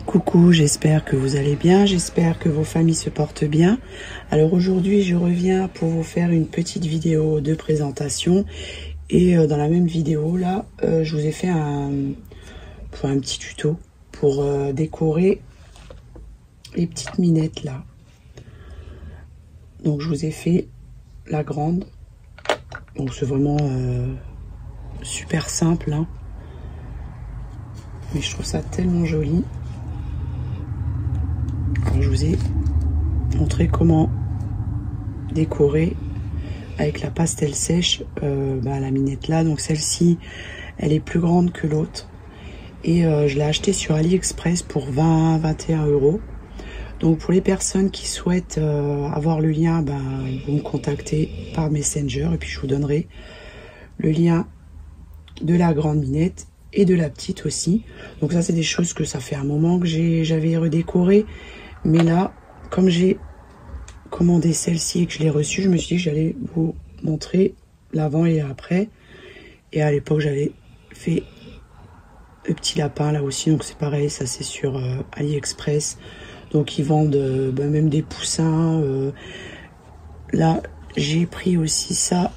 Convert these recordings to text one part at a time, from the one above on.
Coucou, j'espère que vous allez bien, j'espère que vos familles se portent bien. Alors aujourd'hui, je reviens pour vous faire une petite vidéo de présentation. Et dans la même vidéo, là, je vous ai fait un petit tuto pour décorer les petites minettes, là. Donc, je vous ai fait la grande. Donc, c'est vraiment super simple, hein. Mais je trouve ça tellement joli. Alors, je vous ai montré comment décorer avec la pastel sèche la minette là. Donc celle-ci, elle est plus grande que l'autre. Et je l'ai achetée sur AliExpress pour 20-21 €. Donc pour les personnes qui souhaitent avoir le lien, vous me contactez par Messenger. Et puis je vous donnerai le lien de la grande minette et de la petite aussi. Donc ça, c'est des choses que ça fait un moment que j'avais redécoré. Mais là, comme j'ai commandé celle-ci et que je l'ai reçue, je me suis dit que j'allais vous montrer l'avant et après. Et à l'époque, j'avais fait le petit lapin là aussi. Donc c'est pareil, ça c'est sur AliExpress. Donc ils vendent même des poussins. Là, j'ai pris aussi ça.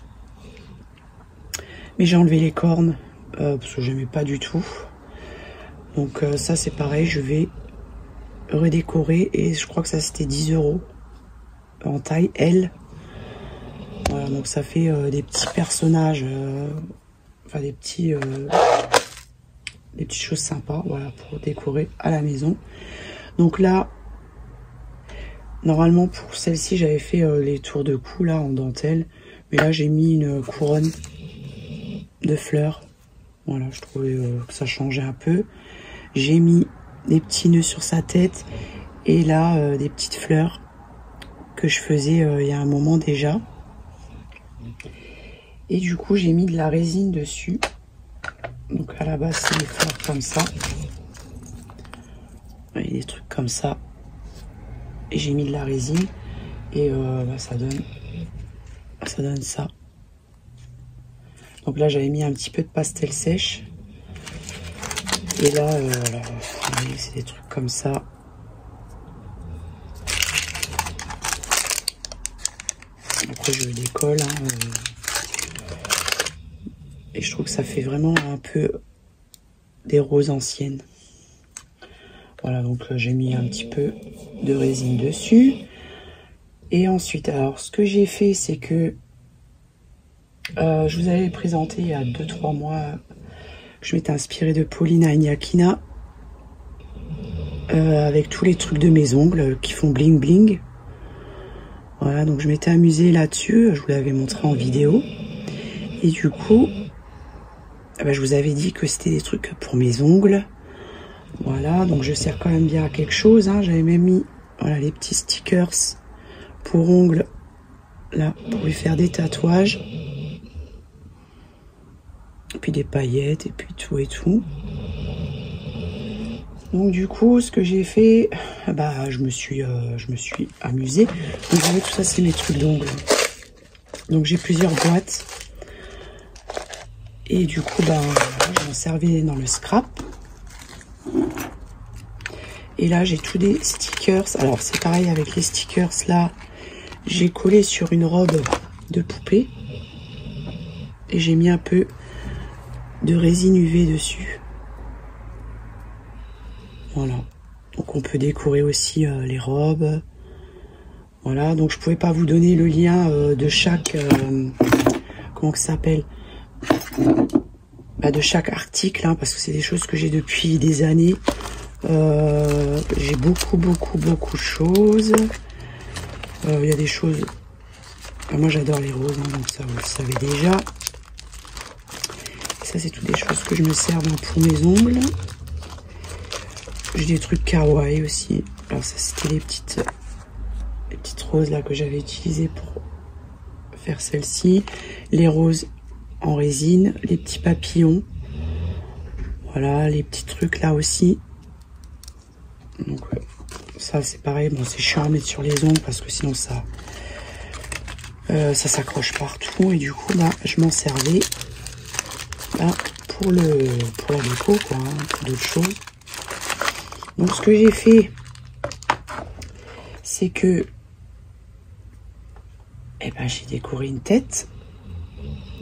Mais j'ai enlevé les cornes parce que j'aimais pas du tout. Donc ça c'est pareil, je vais redécorer. Et je crois que ça c'était 10 € en taille L. Voilà, donc ça fait des petits personnages, enfin des petites choses sympas, voilà, pour décorer à la maison. Donc là, normalement pour celle-ci, j'avais fait les tours de cou là en dentelle, mais là j'ai mis une couronne de fleurs. Voilà, je trouvais que ça changeait un peu. J'ai mis des petits nœuds sur sa tête et là des petites fleurs que je faisais il y a un moment déjà. Et du coup, j'ai mis de la résine dessus. Donc à la base, c'est des fleurs comme ça. Et des trucs comme ça. Et j'ai mis de la résine. Et ça donne ça. Donc là, j'avais mis un petit peu de pastel sèche. Et là, c'est des trucs comme ça. Après je décolle et je trouve que ça fait vraiment un peu des roses anciennes. Voilà, donc j'ai mis un petit peu de résine dessus. Et ensuite, alors ce que j'ai fait, c'est que je vous avais présenté il y a 2-3 mois que je m'étais inspirée de Paulina Iñakina avec tous les trucs de mes ongles qui font bling bling. Voilà, donc je m'étais amusée là-dessus, je vous l'avais montré en vidéo. Et du coup, je vous avais dit que c'était des trucs pour mes ongles. Voilà, donc je sers quand même bien à quelque chose, hein. J'avais même mis les petits stickers pour ongles, là, pour lui faire des tatouages. Et puis des paillettes, et puis tout et tout. Donc du coup, ce que j'ai fait, je me suis amusée. Donc vous voyez, tout ça, c'est mes trucs d'ongles. Donc j'ai plusieurs boîtes. Et du coup, je m'en servais dans le scrap. Et là, j'ai tous des stickers. Alors c'est pareil avec les stickers là. J'ai collé sur une robe de poupée. Et j'ai mis un peu de résine UV dessus. Voilà, donc on peut décorer aussi les robes. Voilà, donc je pouvais pas vous donner le lien de chaque comment ça s'appelle, de chaque article, hein, parce que c'est des choses que j'ai depuis des années. J'ai beaucoup de choses. Il y a des choses, moi j'adore les roses, hein, donc ça vous le savez déjà. Et ça, c'est toutes des choses que je me sers pour mes ongles. J'ai des trucs kawaii aussi. Alors ça, c'était les petites roses là que j'avais utilisées pour faire celle-ci. Les roses en résine, les petits papillons. Voilà, les petits trucs là aussi. Donc ça c'est pareil. Bon, c'est chiant à mettre sur les ongles parce que sinon ça s'accroche partout. Et du coup je m'en servais pour la déco, quoi, hein, pour d'autres choses. Donc ce que j'ai fait, c'est que j'ai décoré une tête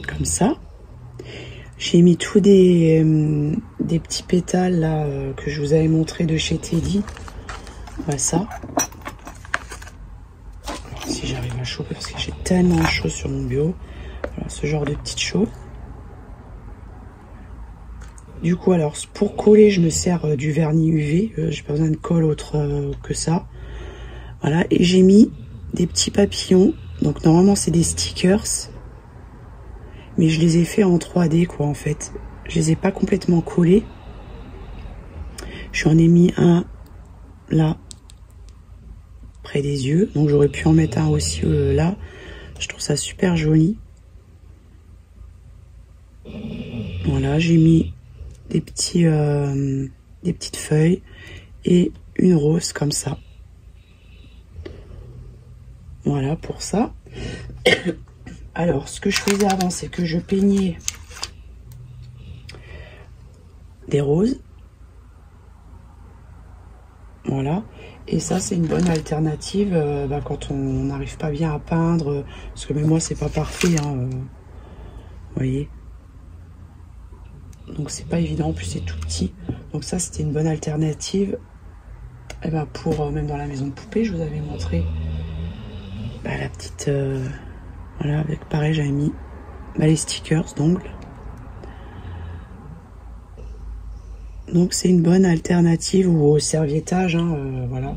comme ça. J'ai mis tous des petits pétales là que je vous avais montré de chez Teddy. Voilà ça. Alors, si j'arrive à choper parce que j'ai tellement de choses sur mon bureau. Voilà, ce genre de petites choses. Du coup, alors pour coller, je me sers du vernis UV. J'ai pas besoin de colle autre que ça. Voilà, et j'ai mis des petits papillons. Donc normalement c'est des stickers. Mais je les ai fait en 3D quoi en fait. Je les ai pas complètement collés. J'en ai mis un là, près des yeux. Donc j'aurais pu en mettre un aussi là. Je trouve ça super joli. Voilà, j'ai mis des petites feuilles et une rose comme ça. Voilà pour ça. Alors, ce que je faisais avant, c'est que je peignais des roses. Voilà. Et ça, c'est une bonne alternative quand on n'arrive pas bien à peindre. Parce que même moi, c'est pas parfait. Vous voyez. Donc, c'est pas évident. En plus, c'est tout petit. Donc, ça, c'était une bonne alternative. Pour même dans la maison de poupée, je vous avais montré la petite... voilà, avec pareil, j'avais mis les stickers d'ongles. Donc c'est une bonne alternative au serviettage, voilà.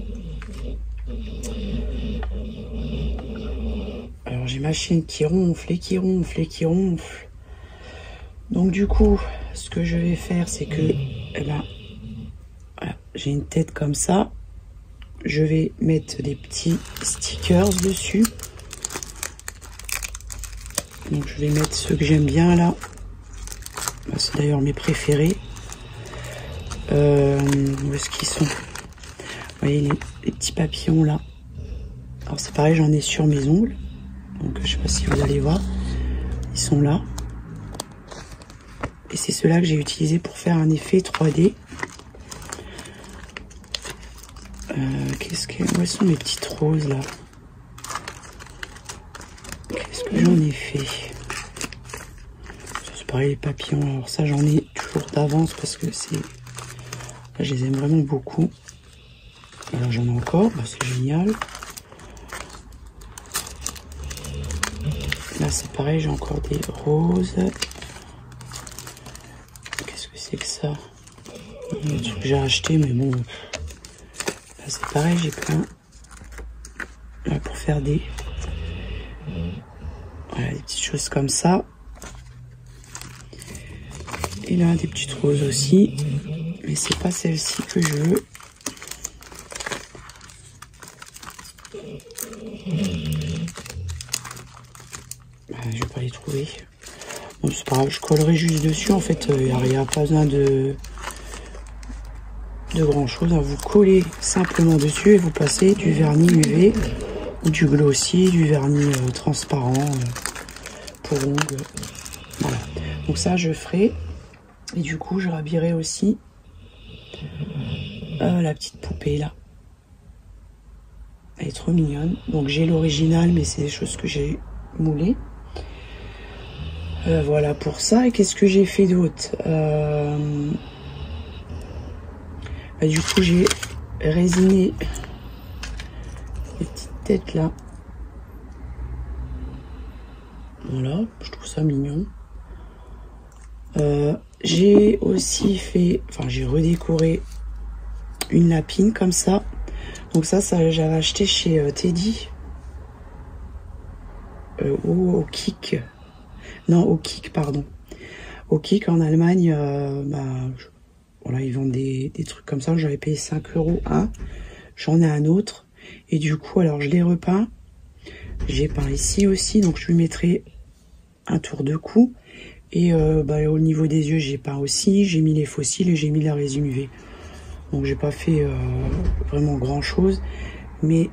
Alors j'ai ma chaîne qui ronfle et qui ronfle et qui ronfle. Donc du coup, ce que je vais faire, c'est que, voilà, j'ai une tête comme ça. Je vais mettre des petits stickers dessus. Donc je vais mettre ceux que j'aime bien là. C'est d'ailleurs mes préférés. Où est-ce qu'ils sont? Vous voyez les petits papillons là. Alors c'est pareil, j'en ai sur mes ongles. Donc je sais pas si vous allez voir. Ils sont là. Et c'est ceux-là que j'ai utilisé pour faire un effet 3D. Où sont mes petites roses là? Qu'est-ce que j'en ai fait? C'est pareil, les papillons. Alors ça, j'en ai toujours d'avance parce que c'est... Là, je les aime vraiment beaucoup. Alors j'en ai encore, c'est génial. Là, c'est pareil, j'ai encore des roses. Qu'est-ce que c'est que ça? Un truc que j'ai acheté, mais bon... Là, c'est pareil, j'ai plein... Là, pour faire des... Voilà, des petites choses comme ça. Et là, des petites roses aussi. Mais c'est pas celle-ci que je veux. Je vais pas les trouver. Bon, c'est pas grave, je collerai juste dessus. En fait, il n'y a pas besoin de grand chose. Vous collez simplement dessus et vous passez du vernis UV ou du glossy, du vernis transparent pour ongles. Voilà. Donc ça, je ferai. Et du coup, je rhabillerai aussi la petite poupée là. Elle est trop mignonne. Donc j'ai l'original, mais c'est des choses que j'ai moulées. Voilà pour ça. Et qu'est-ce que j'ai fait d'autre? Du coup, j'ai résiné les petites têtes là. Voilà, je trouve ça mignon. J'ai aussi fait, j'ai redécoré une lapine comme ça. Donc ça j'avais acheté chez Teddy. Au Kik. Non, au Kik, pardon. Au Kik en Allemagne, voilà, ils vendent des trucs comme ça. J'avais payé 5 € un. J'en ai un autre. Et du coup, alors je l'ai repeint. J'ai peint ici aussi, donc je lui mettrai un tour de cou. Et au niveau des yeux, j'ai peint aussi. J'ai mis les faux cils et j'ai mis la résine UV. Donc j'ai pas fait vraiment grand chose. Mais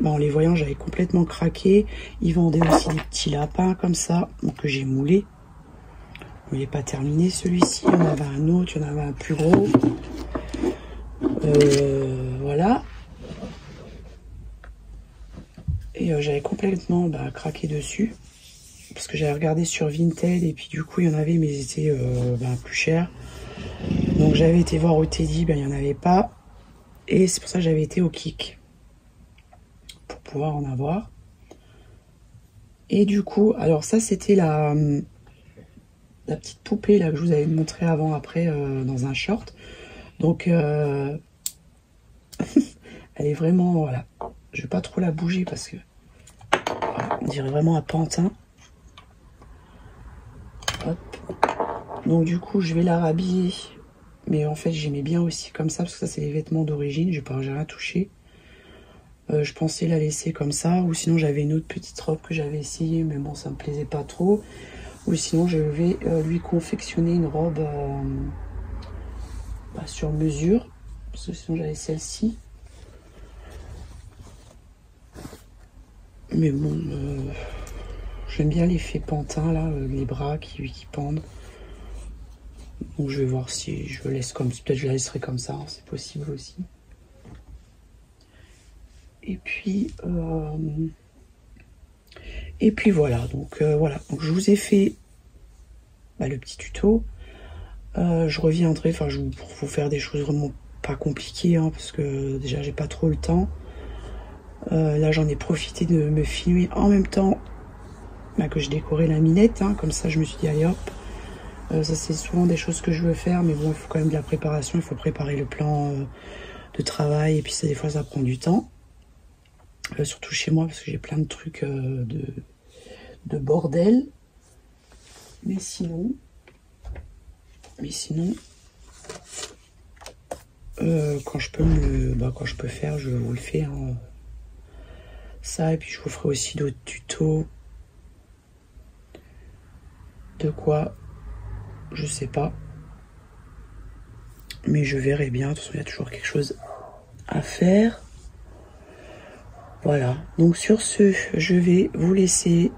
en les voyant, j'avais complètement craqué. Ils vendaient aussi des petits lapins comme ça, donc que j'ai moulé. Il n'est pas terminé celui-ci. Il y en avait un autre, il y en avait un plus gros. Voilà. Et j'avais complètement craqué dessus. Parce que j'avais regardé sur Vinted et puis du coup il y en avait mais ils étaient plus chers. Donc j'avais été voir au Teddy, il n'y en avait pas. Et c'est pour ça que j'avais été au Kik. Pour pouvoir en avoir. Et du coup, alors ça c'était la petite poupée là que je vous avais montré avant après dans un short. Donc elle est vraiment, voilà. Je vais pas trop la bouger parce que voilà, on dirait vraiment un pantin. Hop. Donc du coup je vais la rhabiller. Mais en fait j'aimais bien aussi comme ça parce que ça c'est les vêtements d'origine. J'ai rien touché. Je pensais la laisser comme ça. Ou sinon j'avais une autre petite robe que j'avais essayé. Mais bon ça me plaisait pas trop. Ou sinon je vais lui confectionner une robe sur mesure. Parce que sinon j'avais celle-ci. Mais bon, j'aime bien l'effet pantin là, les bras qui pendent. Donc je vais voir si je laisse comme ça. Peut-être je la laisserai comme ça, hein, c'est possible aussi. Et puis voilà. Donc voilà. Donc je vous ai fait le petit tuto. Je reviendrai, pour vous faire des choses vraiment pas compliquées, hein, parce que déjà j'ai pas trop le temps. Là j'en ai profité de me filmer en même temps que je décorais la minette, hein, comme ça je me suis dit allez hop. Ça c'est souvent des choses que je veux faire, mais bon il faut quand même de la préparation, il faut préparer le plan de travail et puis ça, des fois ça prend du temps. Surtout chez moi parce que j'ai plein de trucs de bordel. Mais sinon quand je peux faire, je vous le fais, hein. Ça, et puis je vous ferai aussi d'autres tutos. De quoi, je sais pas. Mais je verrai bien. De toute façon, il y a toujours quelque chose à faire. Voilà. Donc sur ce, je vais vous laisser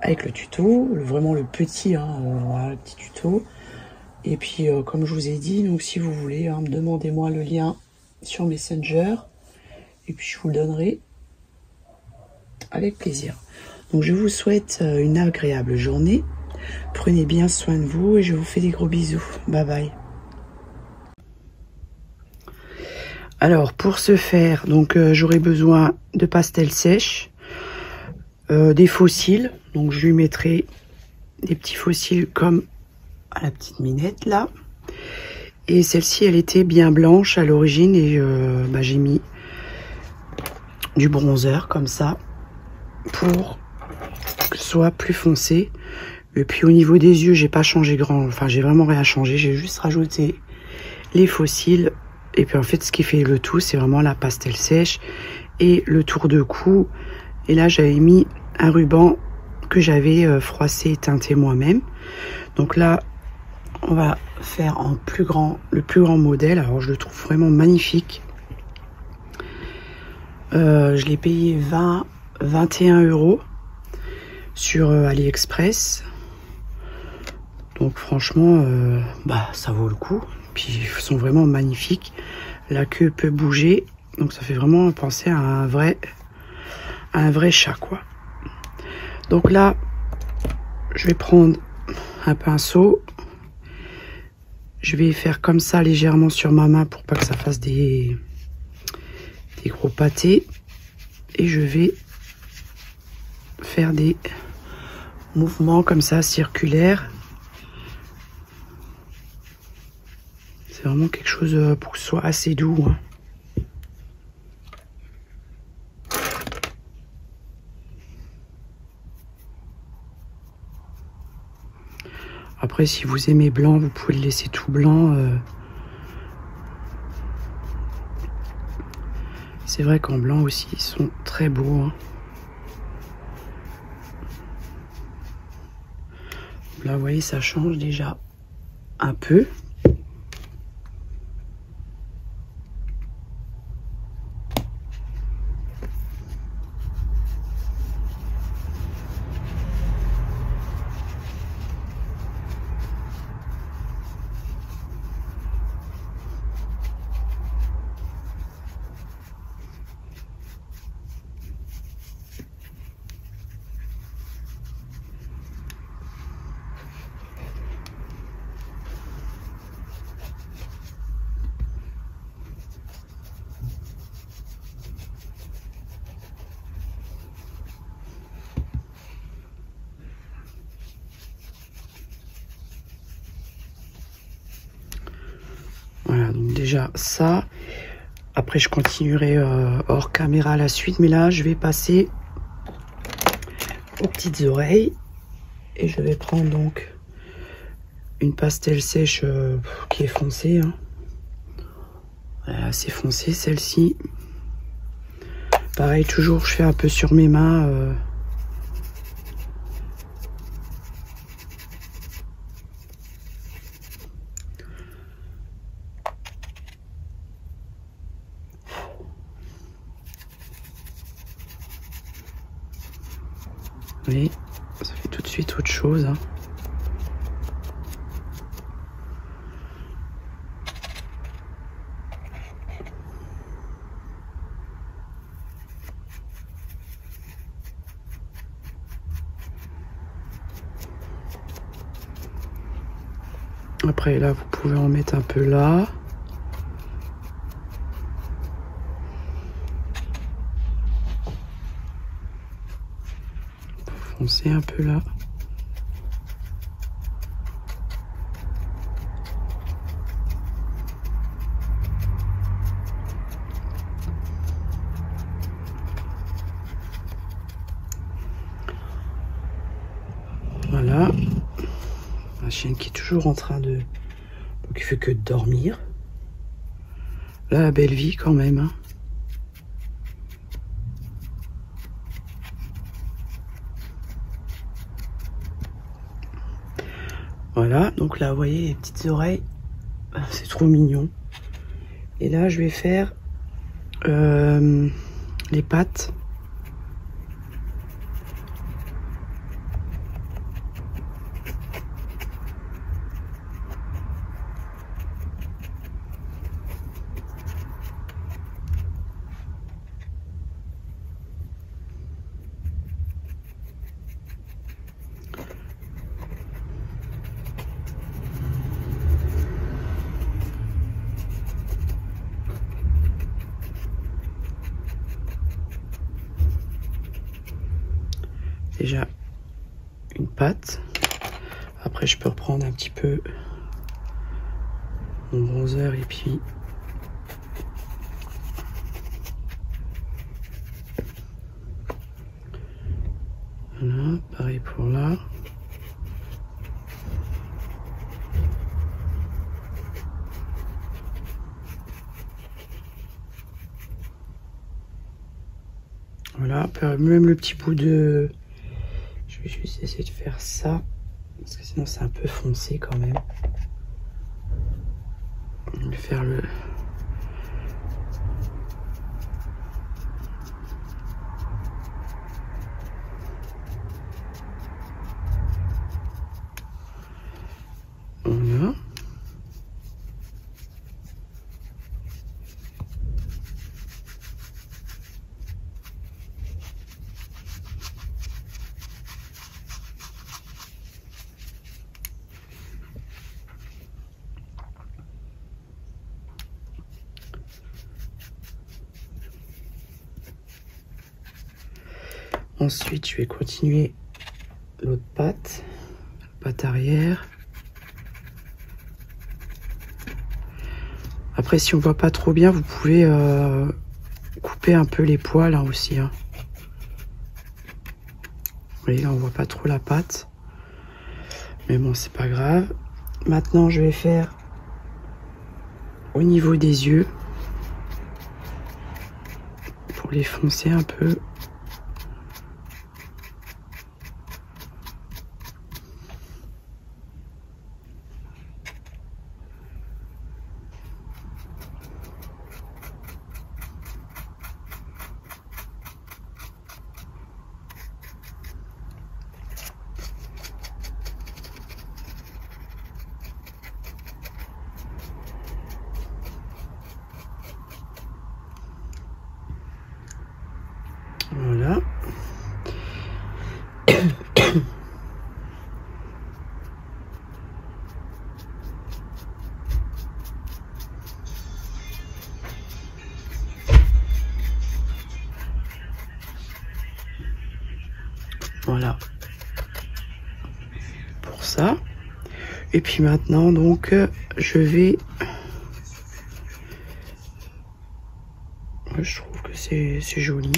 avec le tuto. Vraiment le petit, hein, voilà, le petit tuto. Et puis, comme je vous ai dit, donc si vous voulez, hein, demandez-moi le lien sur Messenger. Et puis, je vous le donnerai avec plaisir. Donc, je vous souhaite une agréable journée. Prenez bien soin de vous et je vous fais des gros bisous. Bye bye. Alors, pour ce faire, donc j'aurai besoin de pastels sèches, des fossiles. Donc, je lui mettrai des petits fossiles comme à la petite minette là. Et celle-ci, elle était bien blanche à l'origine et j'ai mis du bronzer comme ça pour que ce soit plus foncé. Et puis au niveau des yeux, j'ai pas changé j'ai vraiment rien changé. J'ai juste rajouté les fossiles. Et puis en fait, ce qui fait le tout, c'est vraiment la pastel sèche et le tour de cou. Et là, j'avais mis un ruban que j'avais froissé et teinté moi-même. Donc là, on va faire le plus grand modèle. Alors je le trouve vraiment magnifique. Je l'ai payé 21 € sur AliExpress. Donc franchement, ça vaut le coup. Puis ils sont vraiment magnifiques. La queue peut bouger. Donc ça fait vraiment penser à un vrai chat, quoi. Donc là, je vais prendre un pinceau. Je vais faire comme ça légèrement sur ma main pour pas que ça fasse des gros pâtés. Et je vais faire des mouvements comme ça, circulaires. C'est vraiment quelque chose pour que ce soit assez doux, hein. Après, si vous aimez blanc, vous pouvez le laisser tout blanc. C'est vrai qu'en blanc aussi, ils sont très beaux, hein. Là, vous voyez, ça change déjà un peu. déjà ça. Après, je continuerai hors caméra la suite. Mais là, je vais passer aux petites oreilles. Et je vais prendre donc une pastel sèche qui est foncée. Hein. Voilà, c'est foncé celle-ci. Pareil, toujours, je fais un peu sur mes mains. Oui, ça fait tout de suite autre chose. Hein. Après là, vous pouvez en mettre un peu là. Foncer un peu là. Voilà. Ma chienne qui est toujours en train de... qui fait que de dormir. Là, belle vie quand même. Hein. Voilà, donc là, vous voyez les petites oreilles. C'est trop mignon. Et là, je vais faire les pattes. Déjà une patte. Après je peux reprendre un petit peu mon bronzer et puis voilà, pareil pour là. Voilà, même le petit bout de... Je vais juste essayer de faire ça, parce que sinon c'est un peu foncé quand même. Je vais faire le... Voilà. Ensuite, je vais continuer l'autre patte, patte arrière. Après, si on voit pas trop bien, vous pouvez couper un peu les poils hein, aussi. Hein. Vous voyez, là, on voit pas trop la patte. Mais bon, c'est pas grave. Maintenant, je vais faire au niveau des yeux pour les foncer un peu. Voilà. Voilà. Pour ça. Et puis maintenant, donc, je vais Je trouve que c'est joli.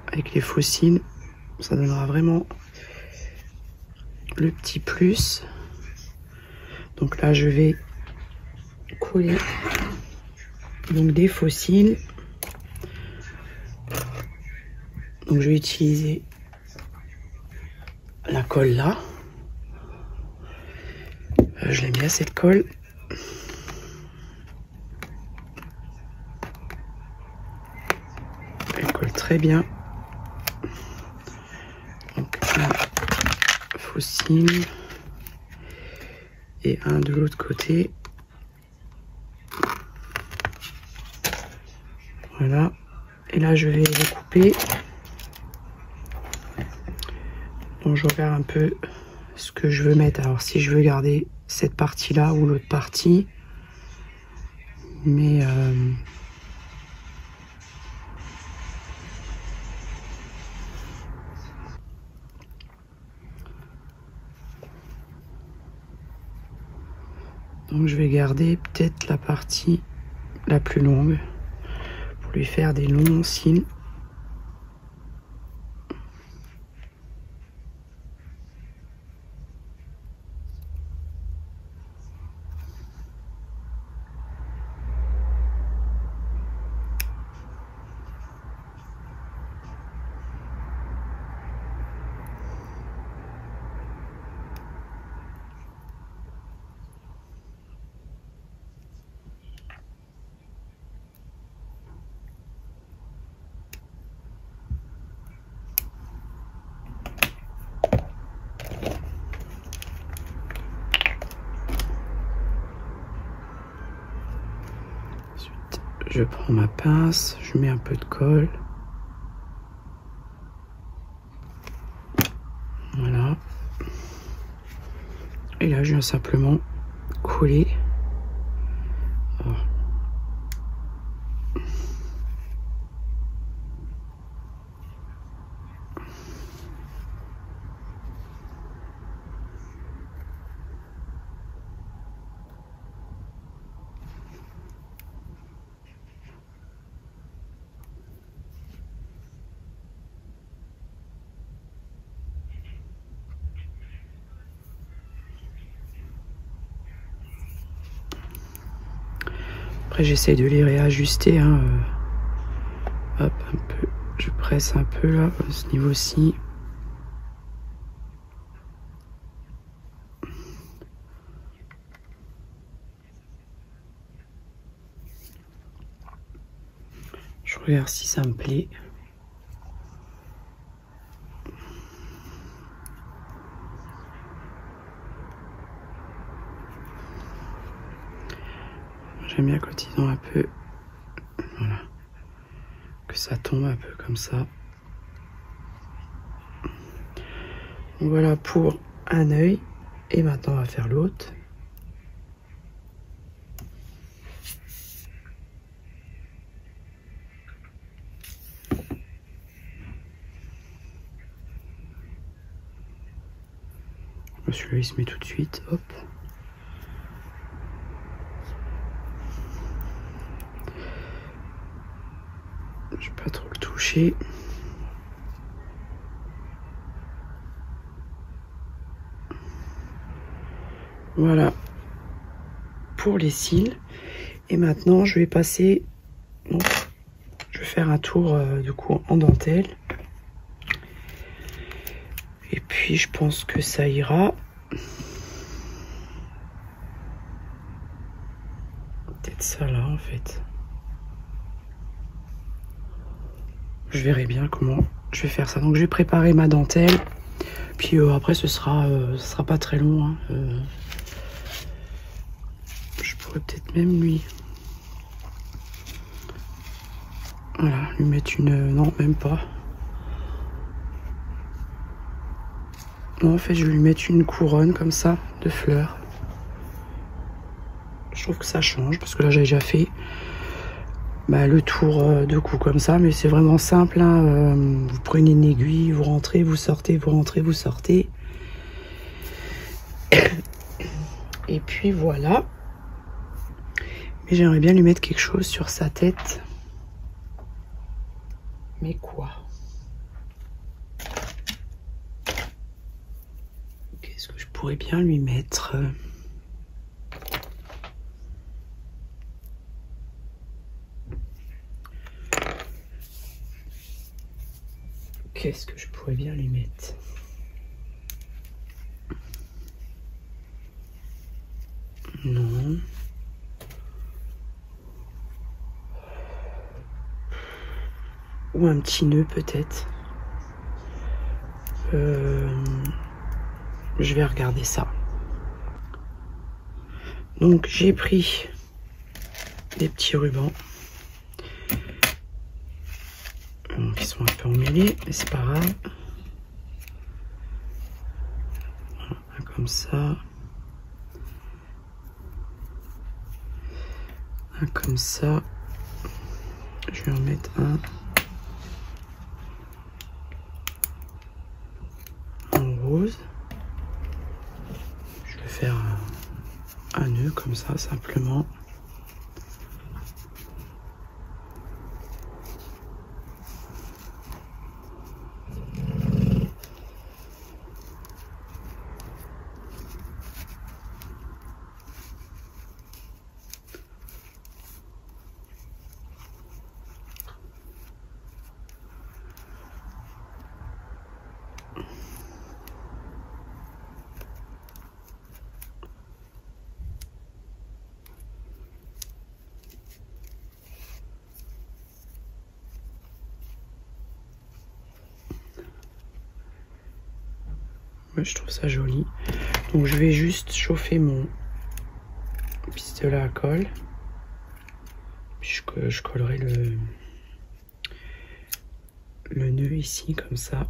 Avec les fossiles, ça donnera vraiment le petit plus. Donc là, je vais coller donc des fossiles. Donc je vais utiliser la colle là. Je l'aime bien cette colle. Elle colle très bien. Donc un fossile et un de l'autre côté. Voilà. Et là je vais les couper. Donc je regarde un peu ce que je veux mettre. Alors si je veux garder cette partie là ou l'autre partie, mais donc je vais garder peut-être la partie la plus longue pour lui faire des longs cils. Je prends ma pince, je mets un peu de colle. Voilà. Et là, je viens simplement coller. Alors. Après, j'essaie de les réajuster. Hein. Hop, un peu. Je presse un peu là, à ce niveau-ci. Je regarde si ça me plaît. J'aime bien quand ils ont un peu, voilà, que ça tombe un peu comme ça. Donc voilà pour un œil. Et maintenant on va faire l'autre. Celui-là il se met tout de suite, hop. Je vais pas trop le toucher. Voilà pour les cils. Et maintenant je vais passer, donc, je vais faire un tour du coup en dentelle. Et puis je pense que ça ira. Peut-être ça là en fait. Je verrai bien comment je vais faire ça. Donc je vais préparer ma dentelle. Puis après ce sera pas très long. Hein. Je pourrais peut-être même lui... Voilà, lui mettre une... Non, même pas. Non, en fait je vais lui mettre une couronne comme ça, de fleurs. Je trouve que ça change, parce que là j'ai déjà fait le tour de cou comme ça, mais c'est vraiment simple. Hein. Vous prenez une aiguille, vous rentrez, vous sortez, vous rentrez, vous sortez. Et puis voilà. Mais j'aimerais bien lui mettre quelque chose sur sa tête. Mais quoi? Qu'est-ce que je pourrais bien lui mettre? Qu'est-ce que je pourrais bien lui mettre? Non. Ou un petit nœud peut-être. Je vais regarder ça. Donc j'ai pris des petits rubans. Qui sont un peu emmêlés, mais c'est pas grave. Un comme ça. Un comme ça. Je vais en mettre un. En rose. Je vais faire un nœud comme ça, simplement. Je trouve ça joli. Donc je vais juste chauffer mon pistolet à colle. Puis je collerai le nœud ici comme ça.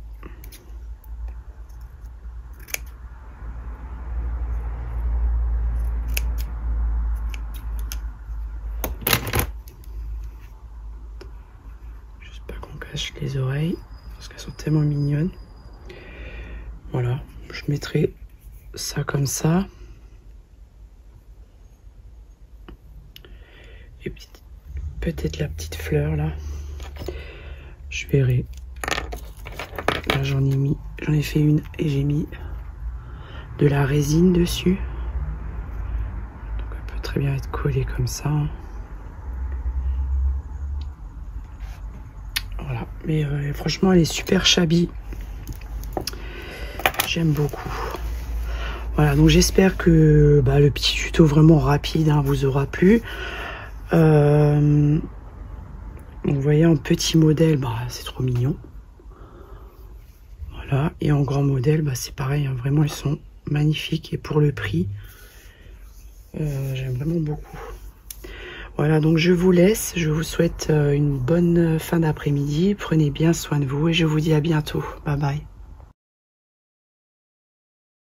Juste pas qu'on cache les oreilles parce qu'elles sont tellement mignonnes. Voilà. Je mettrai ça comme ça. Et peut-être la petite fleur là. Je verrai. Là j'en ai fait une et j'ai mis de la résine dessus. Donc elle peut très bien être collée comme ça. Voilà. Mais franchement elle est super shabby. J'aime beaucoup. Voilà, donc j'espère que le petit tuto vraiment rapide vous aura plu. Vous voyez, en petit modèle, c'est trop mignon. Voilà, et en grand modèle, c'est pareil. Vraiment, ils sont magnifiques. Et pour le prix, j'aime vraiment beaucoup. Voilà, donc je vous laisse. Je vous souhaite une bonne fin d'après-midi. Prenez bien soin de vous et je vous dis à bientôt. Bye bye.